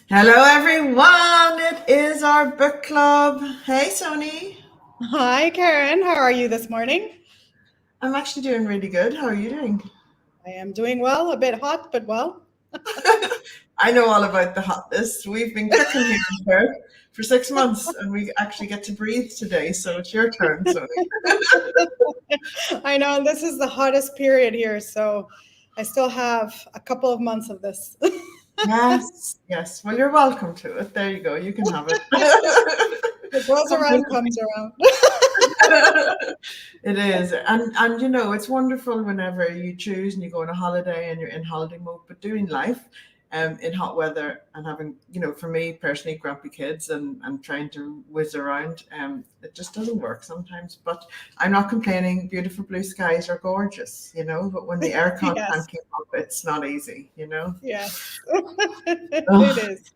Hello, everyone. It is our book club. Hey, Sonee. Hi, Karen. How are you this morning? I'm actually doing really good. How are you doing? I am doing well, a bit hot, but well. I know all about the hotness. We've been cooking here in Perth for 6 months, and we actually get to breathe today. So it's your turn, Sonee. I know this is the hottest period here, so I still have a couple of months of this. Yes, yes. Well, you're welcome to it. There you go. You can have it. What goes Come around visit. comes around. It is, and it's wonderful whenever you choose and you go on a holiday and you're in holiday mode, but doing life in hot weather and having, for me personally, grumpy kids and trying to whiz around, it just doesn't work sometimes. But I'm not complaining. Beautiful blue skies are gorgeous, but when the aircon can't Yes, keep up, it's not easy. yes, it Ugh. is.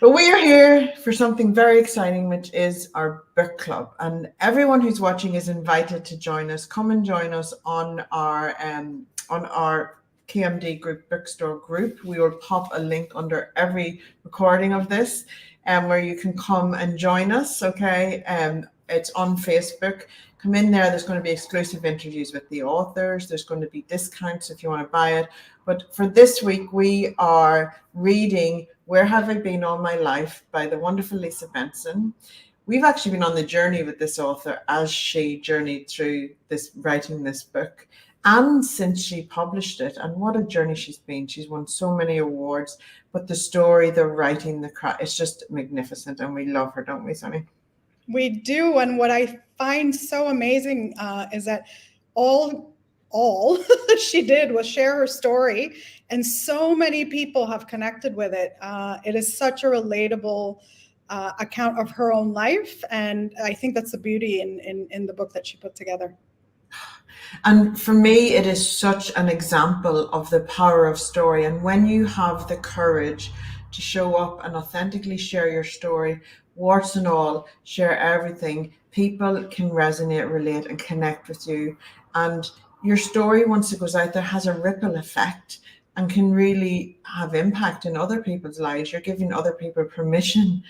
But we are here for something very exciting, which is our book club. And everyone who's watching is invited to join us. Come and join us on our KMD group bookstore group. We will pop a link under every recording of this, where you can come and join us. Okay, it's on Facebook. Come in there. There's going to be exclusive interviews with the authors. There's going to be discounts if you want to buy it. But for this week, we are reading Where Have I Been All My Life by the wonderful Lisa Benson. We've actually been on the journey with this author as she journeyed through this writing this book and since she published it. And what a journey she's been. She's won so many awards, but the story, the writing, the craft, it's just magnificent. And we love her, don't we, Sonny? We do, and what I find so amazing is that all all she did was share her story, and so many people have connected with it. It is such a relatable account of her own life, and I think that's the beauty in the book that she put together. And for me, it is such an example of the power of story. And when you have the courage to show up and authentically share your story, warts and all, share everything, people can resonate, relate, and connect with you. And your story, once it goes out there, has a ripple effect and can really have impact in other people's lives. You're giving other people permission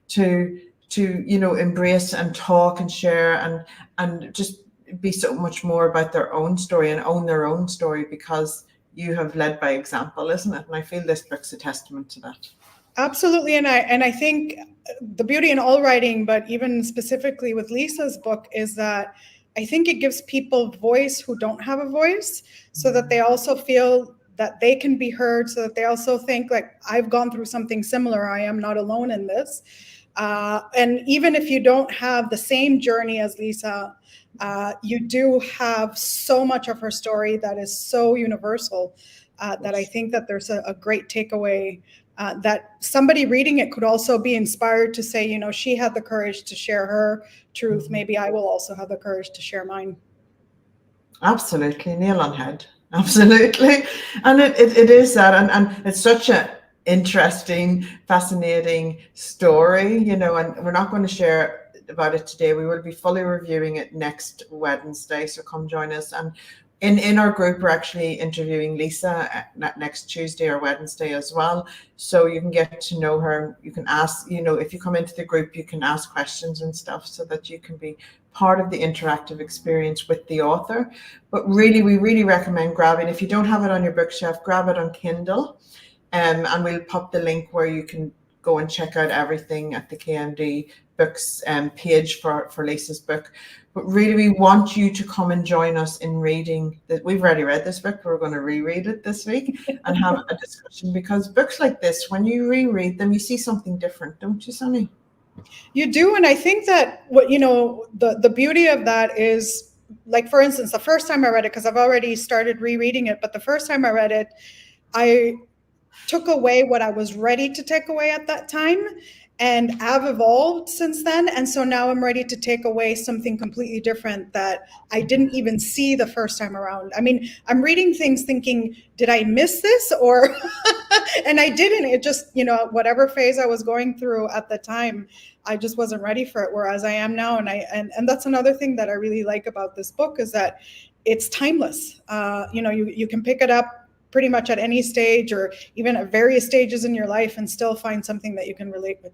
to embrace and talk and share and just be so much more about their own story and own their own story because you have led by example, isn't it? And I feel this book's a testament to that. Absolutely, and I think the beauty in all writing, but even specifically with Lisa's book, is that I think it gives people voice who don't have a voice, so that they also feel that they can be heard, so that they also think like I've gone through something similar. I am not alone in this. And even if you don't have the same journey as Lisa, you do have so much of her story that is so universal that I Yes. think that there's a great takeaway that somebody reading it could also be inspired to say, she had the courage to share her truth. Mhm. Maybe I will also have the courage to share mine. Absolutely, nail on head. Absolutely. And it is that. And it's such a interesting, fascinating story, and we're not going to share about it today. We will be fully reviewing it next Wednesday. So come join us. And in our group, we're actually interviewing Lisa next Tuesday or Wednesday as well. So you can get to know her. You can ask, if you come into the group, you can ask questions and stuff so that you can be part of the interactive experience with the author. But really, we really recommend grabbing, if you don't have it on your bookshelf, grab it on Kindle. And we'll pop the link where you can go and check out everything at the KMD books page for Lisa's book. But really, we want you to come and join us in reading that. We've already read this book, but we're going to reread it this week and have a discussion because books like this, when you reread them, you see something different, don't you, Sonny? You do, and I think that what the beauty of that is, like, for instance, the first time I read it, because I've already started rereading it, but the first time I read it, I took away what I was ready to take away at that time. And I've evolved since then. And so now I'm ready to take away something completely different that I didn't even see the first time around. I mean, I'm reading things thinking, did I miss this? Or, and I didn't. It just, whatever phase I was going through at the time, I just wasn't ready for it. Whereas I am now. And that's another thing that I really like about this book is that it's timeless. You can pick it up pretty much at any stage or even at various stages in your life and still find something that you can relate with.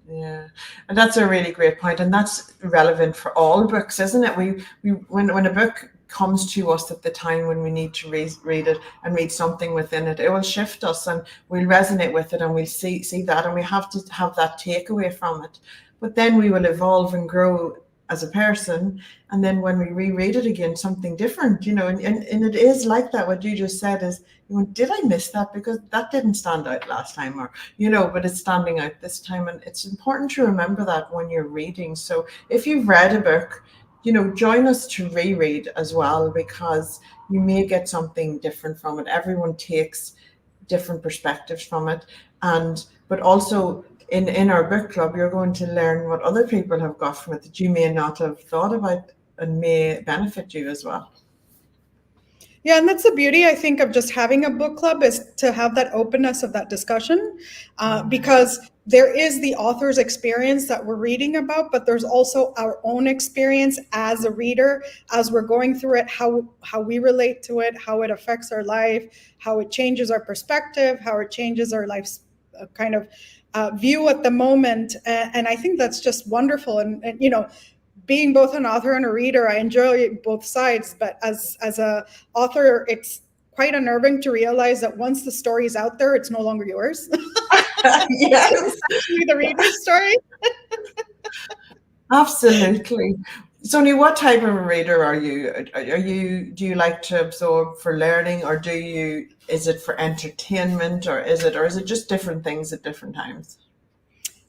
Yeah, and that's a really great point, and that's relevant for all books, isn't it? We when a book comes to us at the time when we need to read it and read something within it, it will shift us, and we'll resonate with it, and we'll see that, and we have to have that takeaway from it. But then we will evolve and grow as a person, and then when we reread it again, something different, and it is like that. What you just said is, did I miss that because that didn't stand out last time, or but it's standing out this time, and it's important to remember that when you're reading. So if you've read a book, join us to reread as well, because you may get something different from it. Everyone takes different perspectives from it, and but also in our book club, you're going to learn what other people have got from it that you may not have thought about and may benefit you as well. Yeah, and that's the beauty, I think, of just having a book club, is to have that openness of that discussion, because there is the author's experience that we're reading about, but there's also our own experience as a reader, as we're going through it, how we relate to it, how it affects our life, how it changes our perspective, how it changes our life's kind of view at the moment. And I think that's just wonderful. And being both an author and a reader, I enjoy both sides. But as a author, it's quite unnerving to realize that once the story is out there, it's no longer yours. Yes, it's actually the reader's story. Absolutely. Sonee, what type of a reader are you? Do you like to absorb for learning, or is it for entertainment, or is it just different things at different times?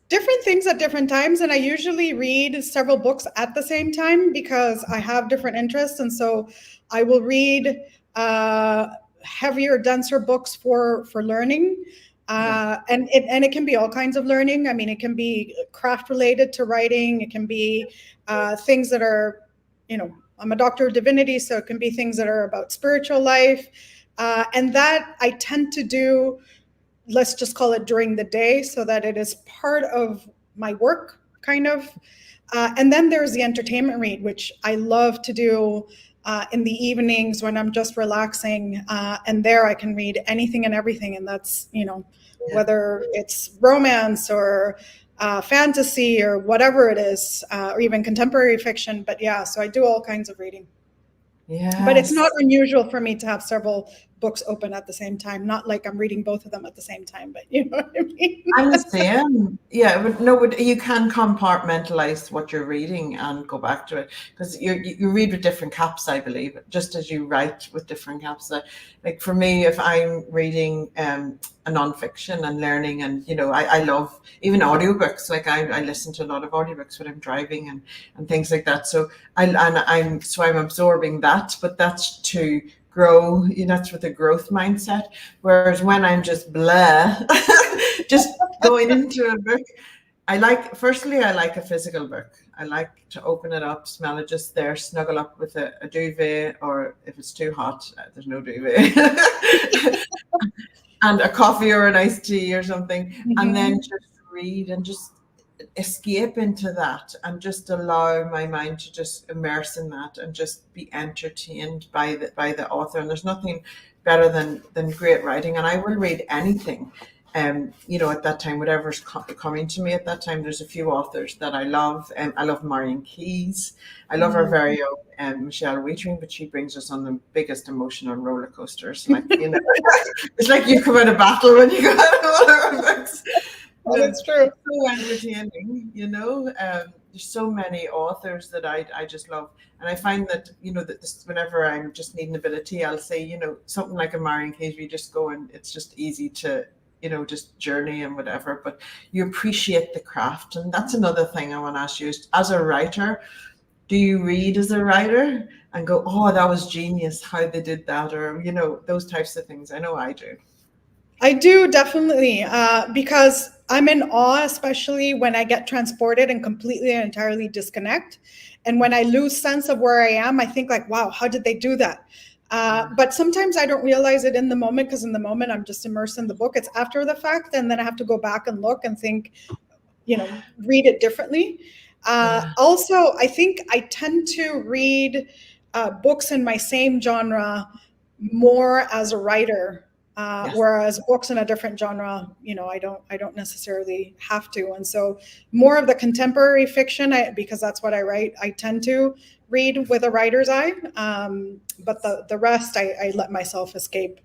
Different things at different times, and I usually read several books at the same time because I have different interests, and so I will read heavier, denser books for learning. And it can be all kinds of learning. I mean, it can be craft related to writing. It can be things that are, I'm a doctor of divinity, so it can be things that are about spiritual life. And that I tend to do, let's just call it during the day, so that it is part of my work, kind of. And then there's the entertainment read, which I love to do in the evenings when I'm just relaxing. And there I can read anything and everything. And that's, whether it's romance or fantasy or whatever it is, or even contemporary fiction. But yeah, so I do all kinds of reading. Yeah. But it's not unusual for me to have several books open at the same time. Not like I'm reading both of them at the same time, but you know what I mean? I'm the same. Yeah, but you can compartmentalize what you're reading and go back to it, because you read with different caps, I believe, just as you write with different caps. Like for me, if I'm reading a nonfiction and learning, and I love even audiobooks. Like I listen to a lot of audiobooks when I'm driving and things like that. So I'm absorbing that, but that's to grow. That's with a growth mindset. Whereas when I'm just blah, just going into a book, I like a physical book. I like to open it up, smell it just there, snuggle up with a duvet, or if it's too hot, there's no duvet, and a coffee or an iced tea or something, and then just read and just escape into that, and just allow my mind to just immerse in that and just be entertained by the author. And there's nothing better than great writing. And I will read anything. At that time, whatever's coming to me at that time. There's a few authors that I love. I love Marion Keyes. I love our very own Michelle Wheatring, but she brings us on the biggest emotional roller coasters. Like, it's like you come out of battle when you go out of all our books. Oh, that's true. So entertaining, there's so many authors that I just love. And I find that, that whenever I'm just needing a bit of tea, I'll say, something like a Marion Keyes, we just go, and it's just easy to, just journey and whatever, but you appreciate the craft. And that's another thing I want to ask you is, as a writer, do you read as a writer and go, oh, that was genius, how they did that, or, those types of things? I know I do. I do, definitely, because I'm in awe, especially when I get transported and completely and entirely disconnect. And when I lose sense of where I am, I think like, wow, how did they do that? But sometimes I don't realize it in the moment, because in the moment I'm just immersed in the book. It's after the fact, and then I have to go back and look and think, read it differently. Also, I think I tend to read books in my same genre more as a writer Yes. Whereas books in a different genre, I don't necessarily have to. And so more of the contemporary fiction, because that's what I write, I tend to read with a writer's eye. But the rest, I let myself escape.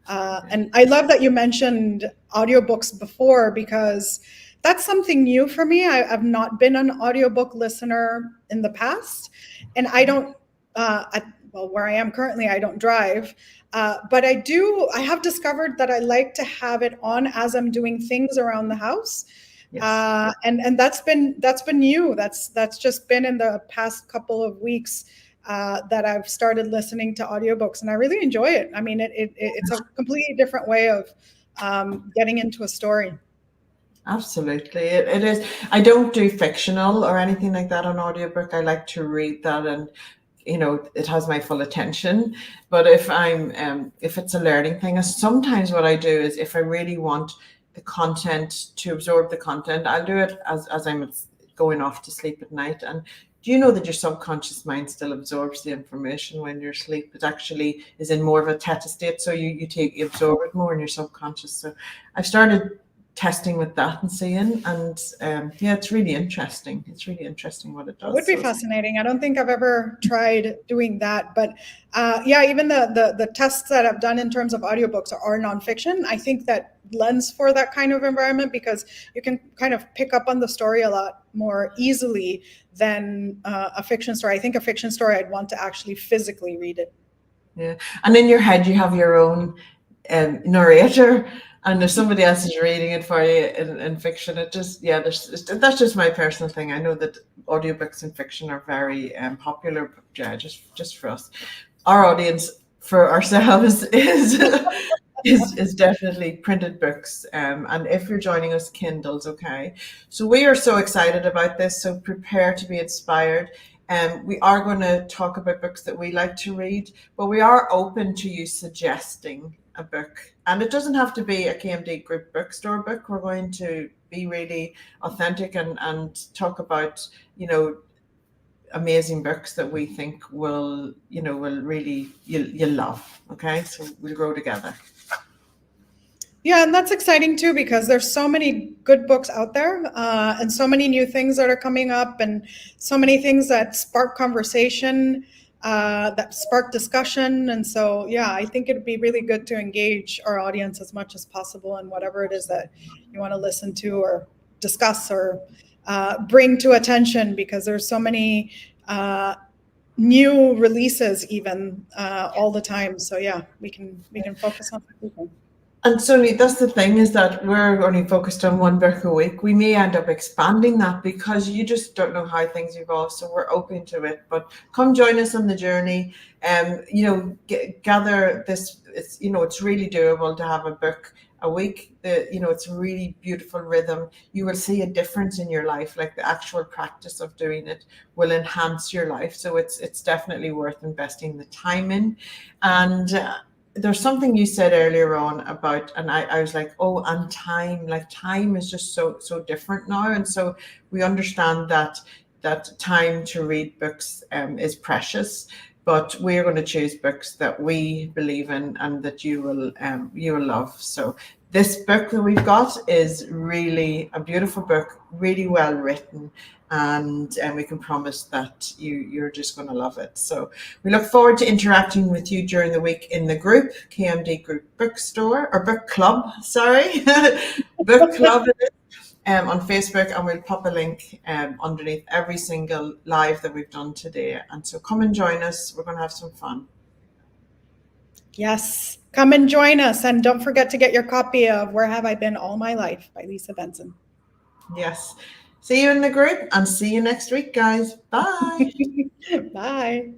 Okay. And I love that you mentioned audiobooks before, because that's something new for me. I've not been an audiobook listener in the past, and I don't. Well, where I am currently, I don't drive, but I do. I have discovered that I like to have it on as I'm doing things around the house, Yes. and that's been new. That's just been in the past couple of weeks. That I've started listening to audiobooks, and I really enjoy it. I mean, it's a completely different way of getting into a story. Absolutely. It is. I don't do fictional or anything like that on audiobook. I like to read that, and it has my full attention. But if it's a learning thing, sometimes what I do is, if I really want the content, to absorb the content, I'll do it as I'm going off to sleep at night. And do you know that your subconscious mind still absorbs the information when you're asleep? It actually is in more of a theta state, so you absorb it more in your subconscious. So I've started testing with that and seeing, and yeah, it's really interesting. It's really interesting what it That would does. be So fascinating. I don't think I've ever tried doing that, but yeah, even the tests that I've done in terms of audiobooks are nonfiction. I think that lends for that kind of environment, because you can kind of pick up on the story a lot more easily than a fiction story. I think a fiction story, I'd want to actually physically read it. yeah, and in your head you have your own narrator, and if somebody else is reading it for you in fiction, it just, yeah, that's just my personal thing. I know that audiobooks and fiction are very popular, but yeah, just for us, our audience, for ourselves, is definitely printed books. And if you're joining us, Kindles, okay. So we are so excited about this. So prepare to be inspired. We are going to talk about books that we like to read, but we are open to you suggesting a book. And it doesn't have to be a KMD Group Bookstore book. We're going to be really authentic, and talk about, amazing books that we think will really, you'll love. Okay, so we'll grow together. Yeah, and that's exciting too, because there's so many good books out there, and so many new things that are coming up, and so many things that spark conversation, that spark discussion. And so, yeah, I think it'd be really good to engage our audience as much as possible in whatever it is that you want to listen to or discuss, or bring to attention, because there's so many new releases even all the time. So yeah, we can focus on everything. And Sonny, that's the thing, is that we're only focused on one book a week. We may end up expanding that, because you just don't know how things evolve. So we're open to it. But come join us on the journey. Gather this. It's really doable to have a book a week. It's a really beautiful rhythm. You will see a difference in your life. Like, the actual practice of doing it will enhance your life. So it's definitely worth investing the time in. And there's something you said earlier on about, and I was like, oh, and time, like, time is just so different now. And so we understand that time to read books is precious, but we're going to choose books that we believe in, and that you will love. So this book that we've got is really a beautiful book, really well written, and we can promise that you're just going to love it. So we look forward to interacting with you during the week in the group, KMD Group Bookstore, or Book Club, sorry, Book Club, on Facebook, and we'll pop a link underneath every single live that we've done today. And so come and join us. We're going to have some fun. Yes, come and join us. And don't forget to get your copy of Where Have I Been All My Life by Lisa Benson. Yes. See you in the group, and see you next week, guys. Bye. Bye.